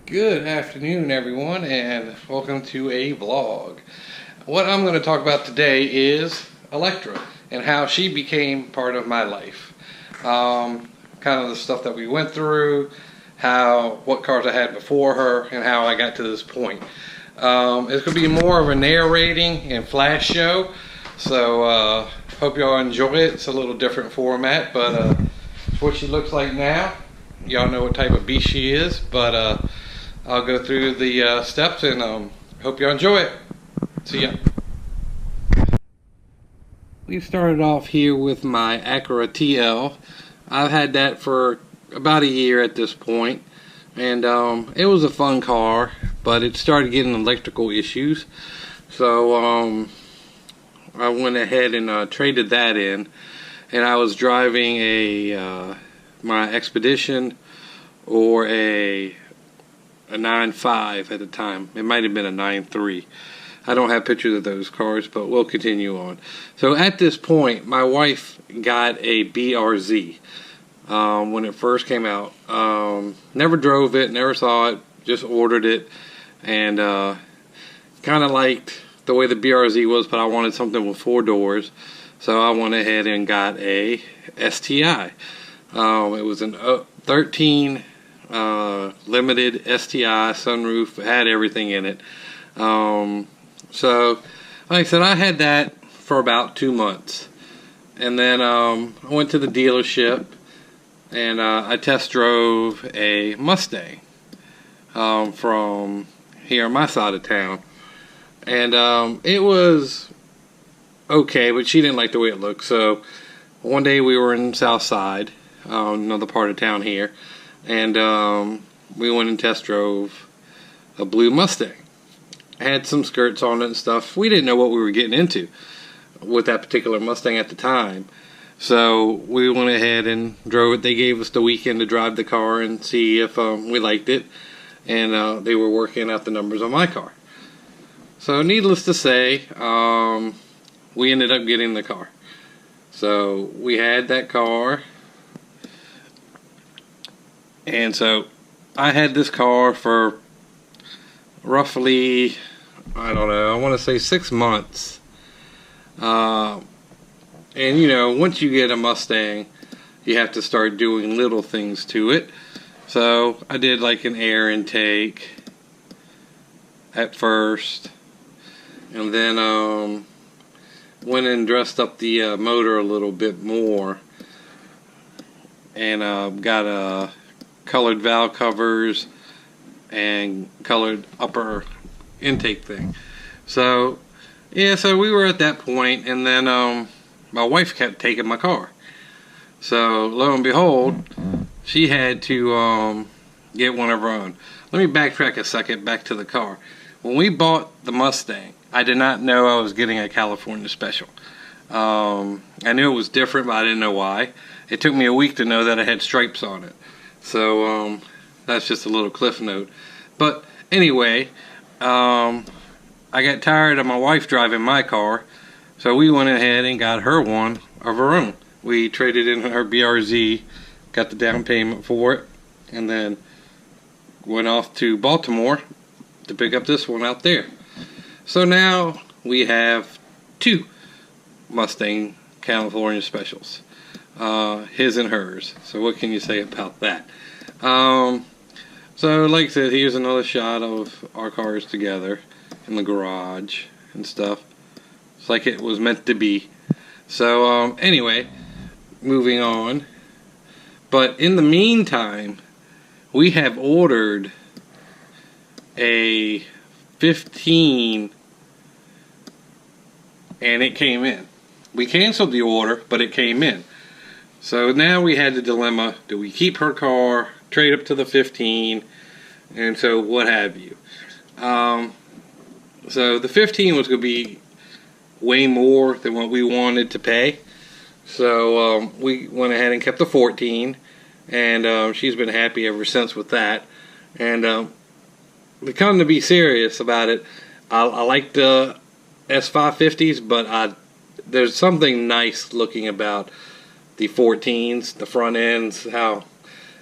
Good afternoon, everyone, and welcome to a vlog. What I'm going to talk about today is Electra and how she became part of my life. Kind of the stuff that we went through, what cars I had before her, and how I got to this point. It's going to be more of a narrating and flash show, so hope y'all enjoy it. It's a little different format, but it's what she looks like now. Y'all know what type of beast she is, but I'll go through the steps and hope you enjoy it. See ya. We started off here with my Acura TL. I've had that for about a year at this point, and it was a fun car, but it started getting electrical issues. So I went ahead and traded that in, and I was driving my Expedition or a 9.5 at the time. It might have been a 9.3. I don't have pictures of those cars, but we'll continue on. So at this point, my wife got a BRZ when it first came out. Never drove it, never saw it, just ordered it, and kind of liked the way the BRZ was, but I wanted something with 4 doors, so I went ahead and got a STI. It was an 13 limited STI, sunroof, had everything in it. So like I said, I had that for about 2 months, and then I went to the dealership and I test drove a Mustang from here on my side of town, and it was okay, but she didn't like the way it looked. So one day we were in Southside, another part of town here, and we went and test drove a blue Mustang. Had some skirts on it and stuff. We didn't know what we were getting into with that particular Mustang at the time, so we went ahead and drove it. They gave us the weekend to drive the car and see if we liked it, and they were working out the numbers on my car. So needless to say, we ended up getting the car. So we had that car, and so I had this car for roughly, I don't know, I want to say 6 months. And you know, once you get a Mustang, you have to start doing little things to it. So I did like an air intake at first, and then went and dressed up the motor a little bit more, and got colored valve covers and colored upper intake thing. So yeah, so we were at that point, and then my wife kept taking my car. So lo and behold, she had to get one of her own. Let me backtrack a second back to the car. When we bought the Mustang, I did not know I was getting a California Special. I knew it was different, but I didn't know why. It took me a week to know that it had stripes on it. So that's just a little cliff note. But anyway, I got tired of my wife driving my car, so we went ahead and got her one of her own. We traded in her BRZ, got the down payment for it, and then went off to Baltimore to pick up this one out there. So now we have 2 Mustang California Specials, his and hers. So what can you say about that? So like I said, here's another shot of our cars together in the garage and stuff. It's like it was meant to be. So anyway, moving on. But in the meantime, we have ordered a 15, and it came in. We canceled the order, but it came in. So now we had the dilemma: do we keep her car, trade up to the 15, and so what have you. So the 15 was going to be way more than what we wanted to pay. So we went ahead and kept the 14, and she's been happy ever since with that. And to come to be serious about it, I like the S550s, but there's something nice looking about the 14s, the front ends, how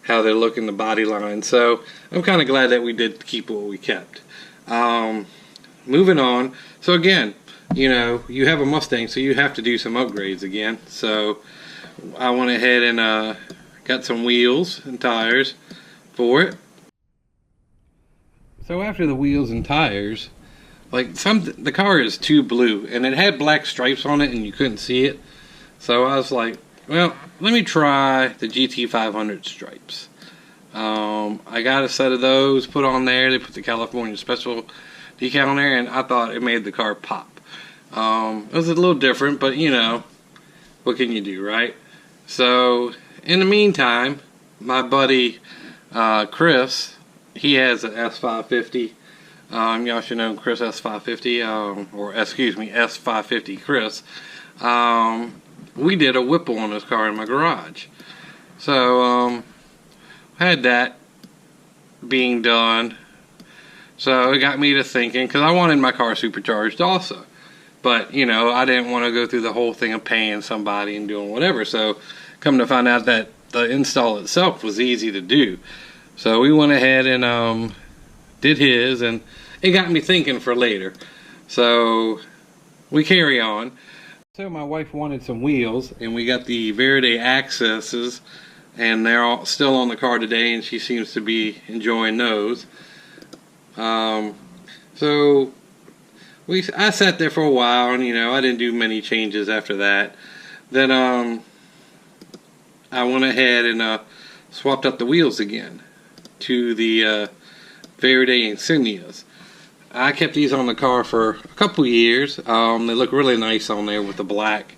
how they look in the body line. So I'm kind of glad that we did keep what we kept. Moving on. So again, you know, you have a Mustang, so you have to do some upgrades again. So I went ahead and got some wheels and tires for it. So after the wheels and tires, like the car is too blue, and it had black stripes on it, and you couldn't see it. So I was like, well, let me try the GT 500 stripes. I got a set of those put on there. They put the California Special decal on there, and I thought it made the car pop. It was a little different, but you know, what can you do, right? So in the meantime, my buddy Chris, he has an S550. Y'all should know Chris S550, or excuse me, S550 Chris. We did a Whipple on his car in my garage. So had that being done. So it got me to thinking, because I wanted my car supercharged also. But, you know, I didn't want to go through the whole thing of paying somebody and doing whatever. So, come to find out that the install itself was easy to do. So, we went ahead and did his, and it got me thinking for later. So, we carry on. So, my wife wanted some wheels, and we got the Verde Accesses, and they're all still on the car today, and she seems to be enjoying those. So I sat there for a while, and you know, I didn't do many changes after that. Then I went ahead and swapped out the wheels again to the Verde Insignias. I kept these on the car for a couple years. They look really nice on there with the black.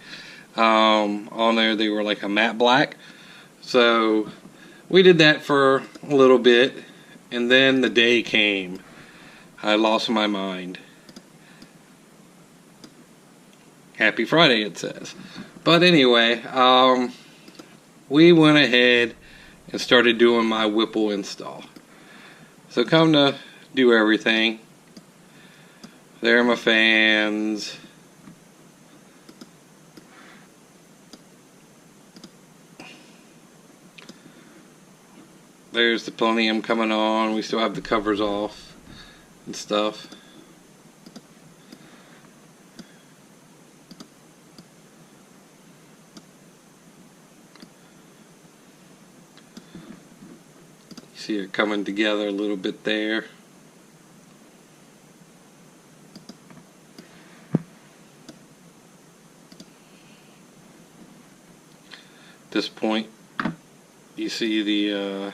On there they were like a matte black. So we did that for a little bit, and then the day came. I lost my mind. Happy Friday, it says. But anyway, we went ahead and started doing my Whipple install. So come to do everything. There are my fans. There's the Palladium coming on. We still have the covers off and stuff. You see it coming together a little bit there. At this point, you see the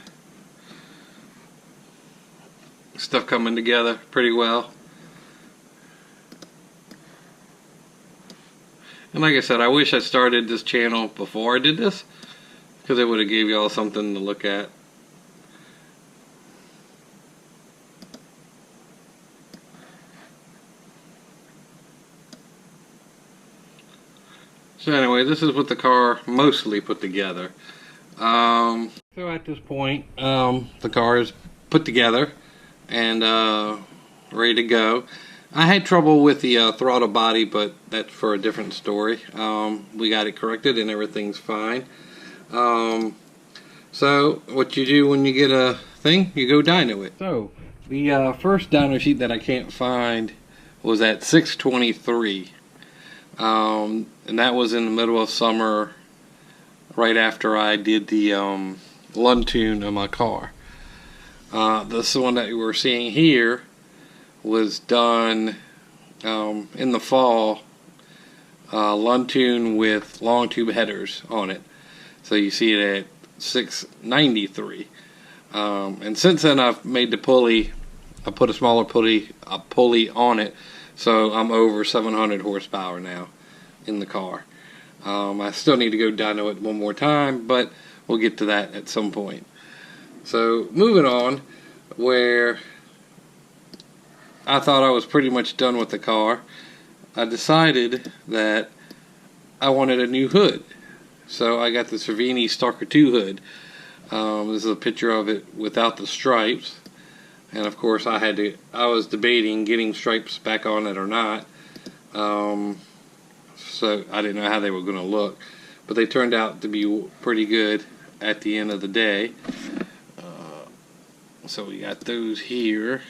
stuff coming together pretty well. And like I said, I wish I started this channel before I did this, because it would have gave y'all something to look at. So anyway, this is what the car mostly put together. So at this point, the car is put together and ready to go. I had trouble with the throttle body, but that's for a different story. We got it corrected and everything's fine. So what you do when you get a thing, you go dyno it. So the first dyno sheet that I can't find was at 623. And that was in the middle of summer, right after I did the Lund tune on my car. This one that we're seeing here was done in the fall, Lund tune with long tube headers on it. So you see it at 693. And since then I've made the pulley, I put a smaller pulley on it, so I'm over 700 horsepower now in the car. I still need to go dyno it one more time, but we'll get to that at some point. So moving on, where I thought I was pretty much done with the car, I decided that I wanted a new hood. So I got the Cervini Stalker 2 hood. This is a picture of it without the stripes. And of course I was debating getting stripes back on it or not. So I didn't know how they were going to look. But they turned out to be pretty good at the end of the day. So we got those here.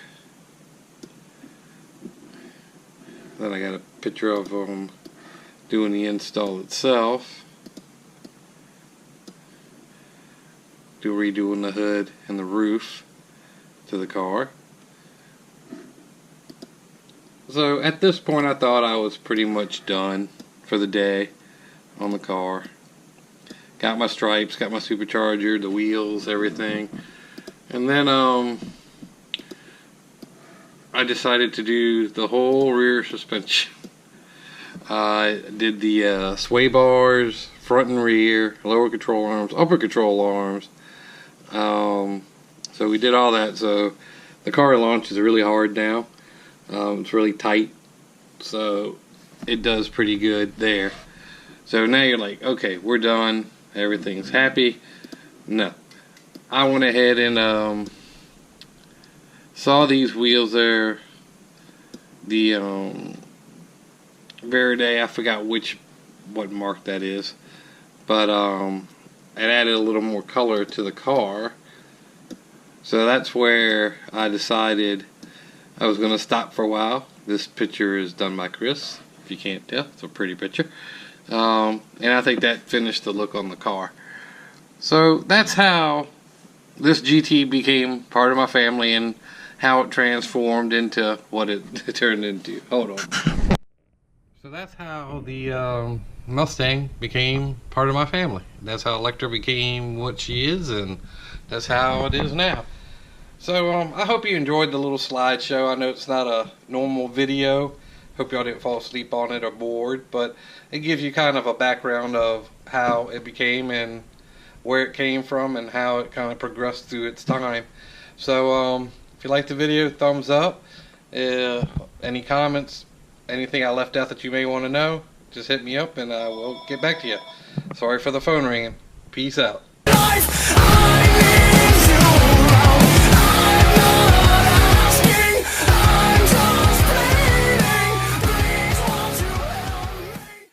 Then I got a picture of them doing the install itself. Redoing the hood and the roof to the car. So at this point I thought I was pretty much done for the day on the car. Got my stripes, got my supercharger, the wheels, everything. And then I decided to do the whole rear suspension. I did the sway bars, front and rear, lower control arms, upper control arms. So we did all that. So the car launches really hard now. It's really tight, so it does pretty good there. So now you're like, okay, we're done. Everything's happy. No, I went ahead and saw these wheels there. The Verde, I forgot what mark that is, but it added a little more color to the car. So that's where I decided I was going to stop for a while. This picture is done by Chris, if you can't tell. It's a pretty picture. And I think that finished the look on the car. So that's how this GT became part of my family and how it transformed into what it turned into. Hold on. So that's how the Mustang became part of my family. That's how Electra became what she is, and that's how it is now. So I hope you enjoyed the little slideshow. I know it's not a normal video. Hope y'all didn't fall asleep on it or bored, but it gives you kind of a background of how it became and where it came from and how it kind of progressed through its time. So if you liked the video, thumbs up. Any comments, anything I left out that you may want to know, just hit me up and I will get back to you. Sorry for the phone ringing. Peace out.